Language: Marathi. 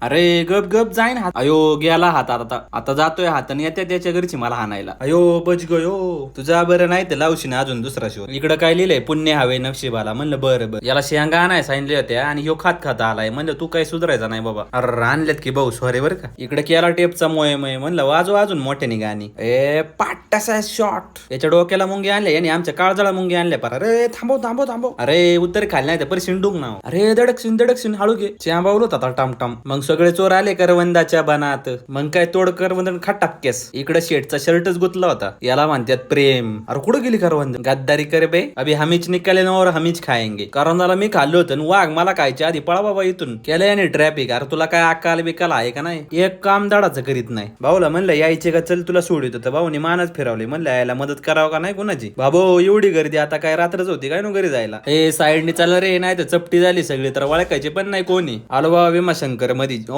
अरे गप गप जाईन हात. अयो गेला हात आता. आता जातोय हाताने येत्या त्याच्या घरची मला हाणायला. अयो बच गयो. तुझा बरं नाही तर लावशी ना अजून दुसरा शोध. इकडं काय लिहिलंय, पुण्य हवे नक्षीबाला. म्हणलं बरं बरं. याला शेंगा आणाय सांगितले होत्या आणि ह्यो खात खाता आलाय. म्हणलं तू काय सुधारायचा नाही बाबा. अरे आणल्यात की भाऊ सॉरी बरं का. इकडे केला टेपचा मोय मोय. म्हणलं वाजव अजून मोठ्याने गाणी. ए पाट्टासा शॉट. याच्या डोक्याला मुंगी आणल्या याने आमच्या काळजाला मुंगी आणल्या पर. अरे थांबव थांबव थांबव. अरे उत्तर खाली नाही तर पर शिंडूक नाव. अरे दडकशीन हळू घे. चांबावलो होता टमटम. मग सगळे चोर आले करवंदाच्या बनात. मग काय तोड करवंद खटाक्केस. इकडे शेटचा शर्टच गुतला होता. याला म्हणतात प्रेम. अरे कुठं गेली करवंद. गद्दारी करे बे. अभि हमीच निकाले ना और हमीच खाएंगे. करवंदाला मी खाल्लो होतं. वाघ मला खायच्या आधी पळा बाबा इथून. केलं याने ट्रॅफिक. अरे तुला काय अक्काल बिकाल आहे का नाही. एक काम दाडाचं करीत नाही. भाऊला म्हणलं यायचे का चल तुला सोडित होतं. भाऊनी मानच फिरवले. म्हणलं यायला मदत करावं का नाही कुणाची. बाबो एवढी गर्दी आता काय रात्रच होती काय नो घरी जायला. हे साईडनी चाल रे नाही तर चपटी झाली सगळी तर वळखायची पण नाही कोणी. आलो बाबा भीमाशंकर मध्ये